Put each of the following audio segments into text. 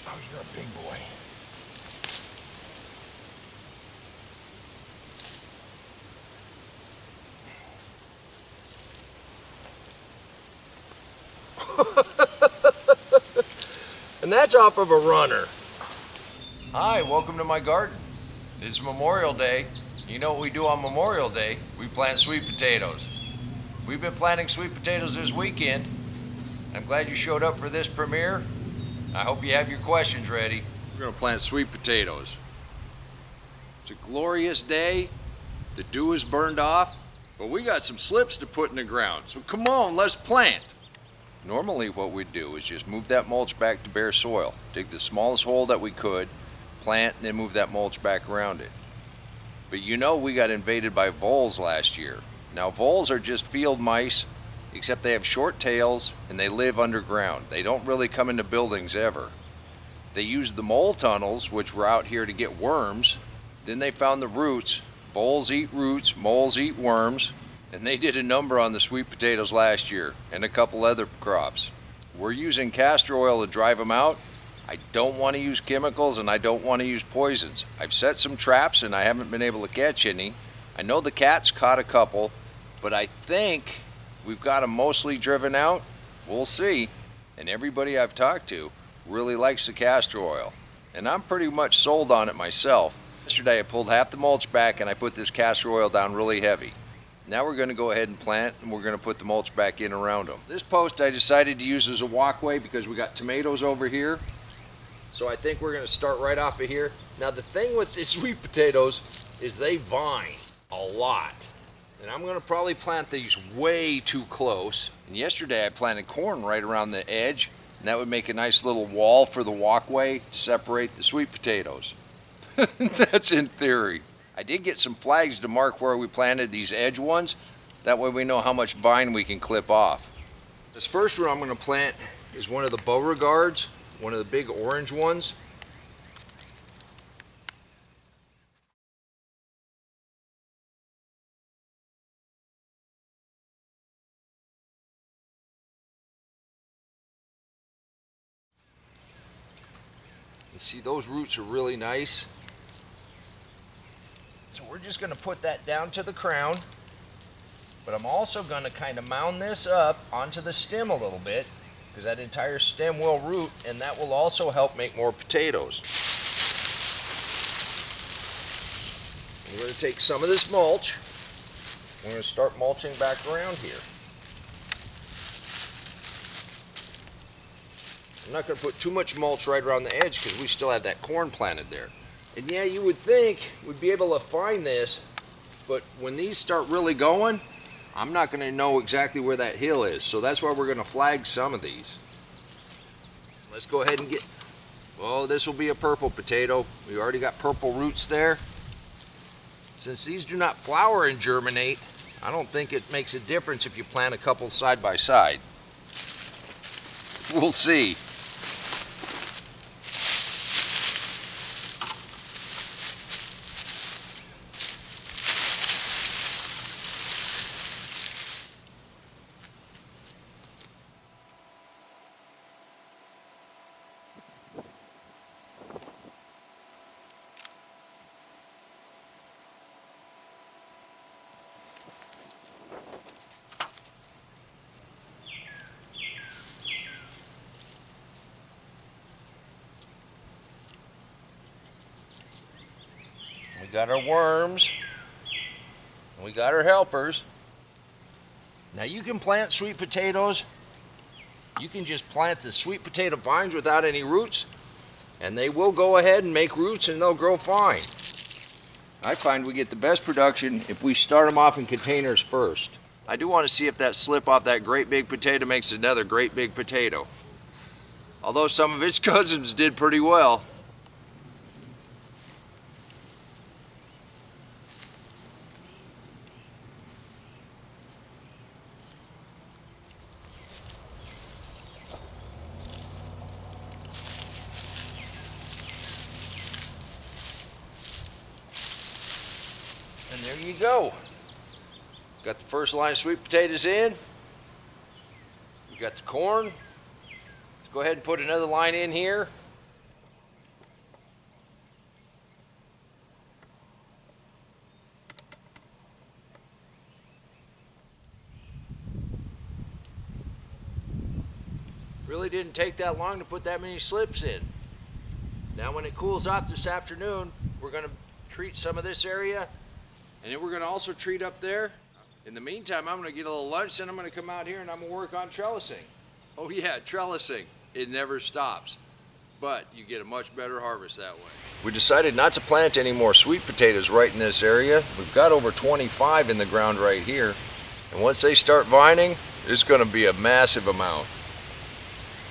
Oh, you're a big boy. And that's off of a runner. Hi, welcome to my garden. It's Memorial Day. You know what we do on Memorial Day? We plant sweet potatoes. We've been planting sweet potatoes this weekend. I'm glad you showed up for this premiere. I hope you have your questions ready. We're gonna plant sweet potatoes. It's a glorious day. The dew is burned off, but we got some slips to put in the ground. So come on, let's plant. Normally what we'd do is just move that mulch back to bare soil. Dig the smallest hole that we could, plant, and then move that mulch back around it. But you know we got invaded by voles last year. Now voles are just field mice, except they have short tails and they live underground. They don't really come into buildings ever. They use the mole tunnels, which were out here, to get worms. Then they found the roots. Voles eat roots, moles eat worms, and they did a number on the sweet potatoes last year and a couple other crops. We're using castor oil to drive them out. I don't want to use chemicals and I don't want to use poisons. I've set some traps and I haven't been able to catch any. I know the cats caught a couple, but I think we've got them mostly driven out. We'll see. And everybody I've talked to really likes the castor oil, and I'm pretty much sold on it myself. Yesterday I pulled half the mulch back and I put this castor oil down really heavy. Now we're going to go ahead and plant, and we're going to put the mulch back in around them. This post I decided to use as a walkway because we got tomatoes over here. So I think we're going to start right off of here. Now the thing with these sweet potatoes is they vine a lot. And I'm going to probably plant these way too close. And yesterday I planted corn right around the edge, and that would make a nice little wall for the walkway to separate the sweet potatoes. That's in theory. I did get some flags to mark where we planted these edge ones. That way we know how much vine we can clip off. This first row I'm going to plant is one of the Beauregards, one of the big orange ones. You see those roots are really nice. So we're just going to put that down to the crown, but I'm also going to kind of mound this up onto the stem a little bit, because that entire stem will root, and that will also help make more potatoes. We're going to take some of this mulch. We're going to start mulching back around here. I'm not going to put too much mulch right around the edge because we still have that corn planted there. And yeah, you would think we'd be able to find this, but when these start really going, I'm not going to know exactly where that hill is. So that's why we're going to flag some of these. Let's go ahead and get, oh, this will be a purple potato. We already got purple roots there. Since these do not flower and germinate, I don't think it makes a difference if you plant a couple side by side. We'll see. We got our worms, and we got our helpers. Now you can plant sweet potatoes. You can just plant the sweet potato vines without any roots, and they will go ahead and make roots and they'll grow fine. I find we get the best production if we start them off in containers first. I do want to see if that slip off that great big potato makes another great big potato. Although some of its cousins did pretty well. And there you go. Got the first line of sweet potatoes in. We got the corn. Let's go ahead and put another line in here. Really didn't take that long to put that many slips in. Now when it cools off this afternoon, we're going to treat some of this area, and then we're going to also treat up there. In the meantime, I'm going to get a little lunch, then I'm going to come out here and I'm going to work on trellising. Oh yeah, trellising. It never stops, but you get a much better harvest that way. We decided not to plant any more sweet potatoes right in this area. We've got over 25 in the ground right here, and once they start vining, it's going to be a massive amount.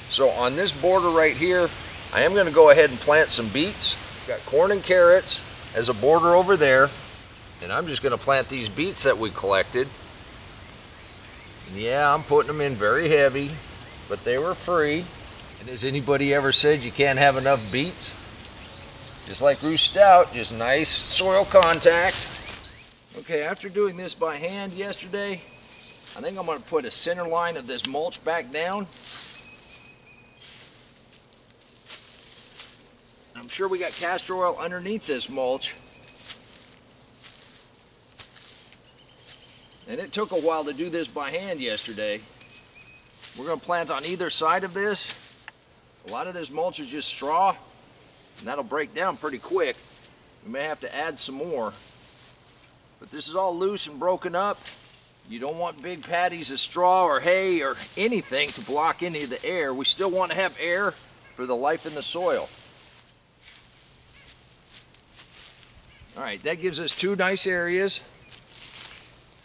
So on this border right here, I am going to go ahead and plant some beets. Got corn and carrots as a border over there, and I'm just going to plant these beets that we collected. And yeah, I'm putting them in very heavy, but they were free. And has anybody ever said you can't have enough beets? Just like root stout, just nice soil contact. Okay, after doing this by hand yesterday, I think I'm going to put a center line of this mulch back down. I'm sure we got castor oil underneath this mulch. And it took a while to do this by hand yesterday. We're going to plant on either side of this. A lot of this mulch is just straw, and that'll break down pretty quick. We may have to add some more. But this is all loose and broken up. You don't want big patties of straw or hay or anything to block any of the air. We still want to have air for the life in the soil. All right, that gives us two nice areas.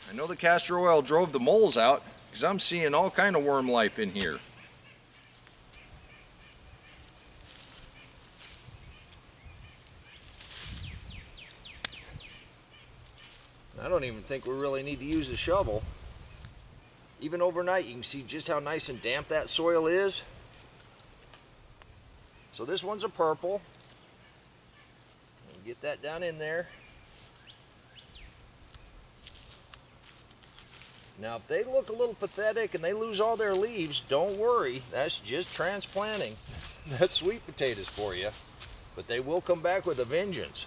I know the castor oil drove the moles out because I'm seeing all kind of worm life in here. I don't even think we really need to use a shovel. Even overnight, you can see just how nice and damp that soil is. So this one's a purple. Get that down in there. Now if they look a little pathetic and they lose all their leaves, don't worry, that's just transplanting. That's sweet potatoes for you, but they will come back with a vengeance.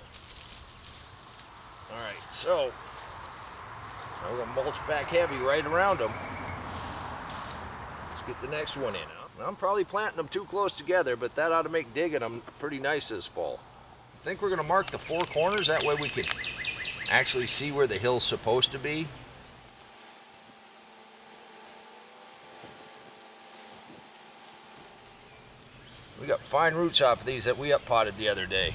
All right, so now we're gonna mulch back heavy right around them. Let's get the next one in. Now, I'm probably planting them too close together, but that ought to make digging them pretty nice this fall. I think we're going to mark the four corners, that way we can actually see where the hill's supposed to be. We got fine roots off of these that we up potted the other day.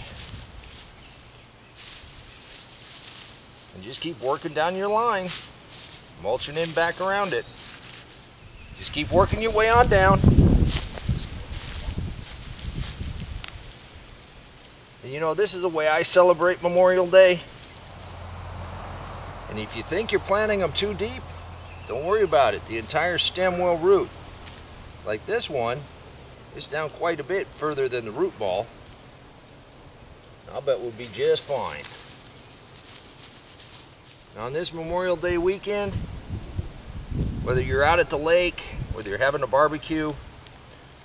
And just keep working down your line, mulching in back around it. Just keep working your way on down. And you know, this is the way I celebrate Memorial Day. And if you think you're planting them too deep, don't worry about it. The entire stem will root. Like this one, it's down quite a bit further than the root ball. I'll bet we'll be just fine. Now on this Memorial Day weekend, whether you're out at the lake, whether you're having a barbecue,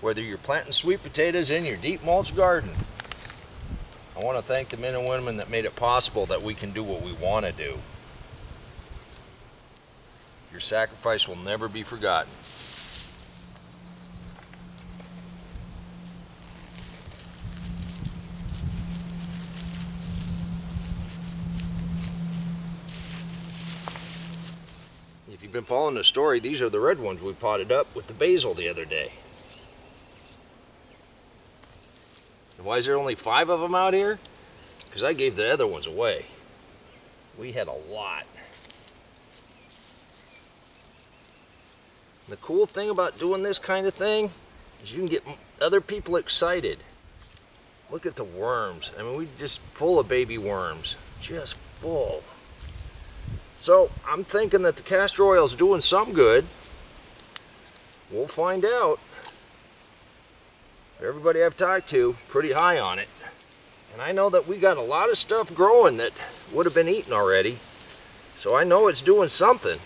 whether you're planting sweet potatoes in your deep mulch garden, I want to thank the men and women that made it possible that we can do what we want to do. Your sacrifice will never be forgotten. If you've been following the story, these are the red ones we potted up with the basil the other day. And why is there only 5 of them out here? Because I gave the other ones away. We had a lot. The cool thing about doing this kind of thing is you can get other people excited. Look at the worms. I mean, we just full of baby worms. Just full. So I'm thinking that the castor oil is doing some good. We'll find out. Everybody I've talked to, pretty high on it. And I know that we got a lot of stuff growing that would have been eaten already. So I know it's doing something.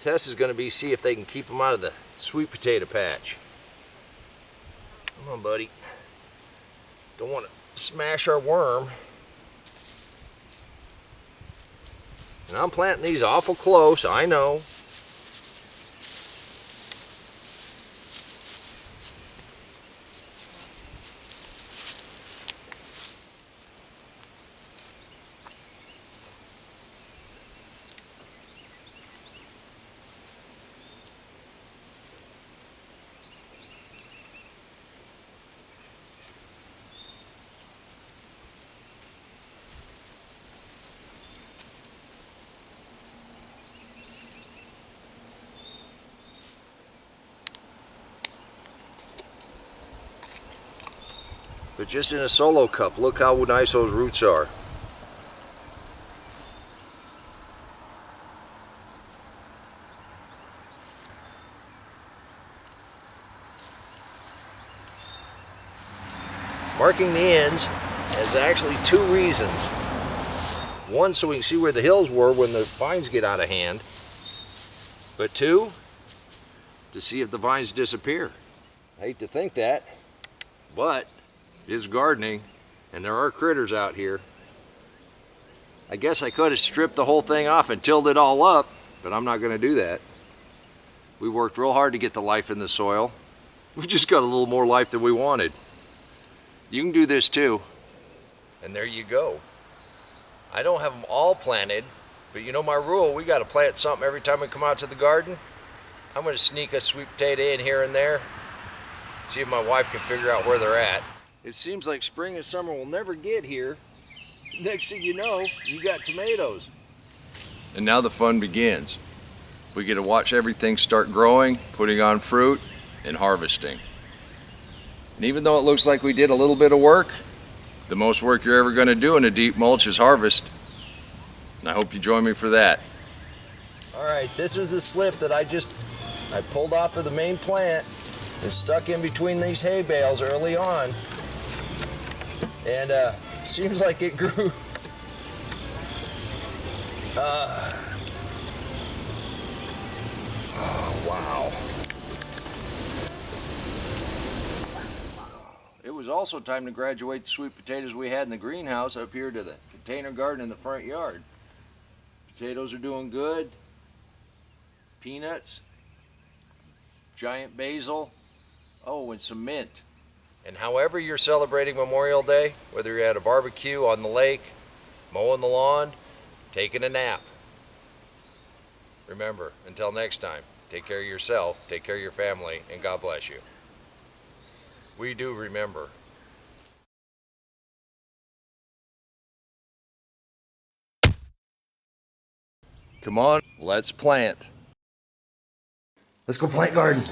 Test is going to be see if they can keep them out of the sweet potato patch. Come on, buddy. Don't want to smash our worm. And I'm planting these awful close, I know. but just in a solo cup. Look how nice those roots are. Marking the ends has actually two reasons. One, so we can see where the hills were when the vines get out of hand. But two, to see if the vines disappear. I hate to think that, but it is gardening and there are critters out here. I guess I could have stripped the whole thing off and tilled it all up, but I'm not going to do that. We worked real hard to get the life in the soil. We've just got a little more life than we wanted. You can do this too. And there you go. I don't have them all planted, but you know my rule, we got to plant something every time we come out to the garden. I'm going to sneak a sweet potato in here and there, see if my wife can figure out where they're at. It seems like spring and summer will never get here. Next thing you know, you got tomatoes. And now the fun begins. We get to watch everything start growing, putting on fruit, and harvesting. And even though it looks like we did a little bit of work, the most work you're ever going to do in a deep mulch is harvest. And I hope you join me for that. All right, this is the slip that I pulled off of the main plant and stuck in between these hay bales early on. And seems like it grew. Oh, wow. It was also time to graduate the sweet potatoes we had in the greenhouse up here to the container garden in the front yard. Potatoes are doing good. Peanuts, giant basil, oh, and some mint. And however you're celebrating Memorial Day, whether you're at a barbecue on the lake, mowing the lawn, taking a nap, remember, until next time, take care of yourself, take care of your family, and God bless you. We do remember. Come on, let's plant. Let's go plant garden.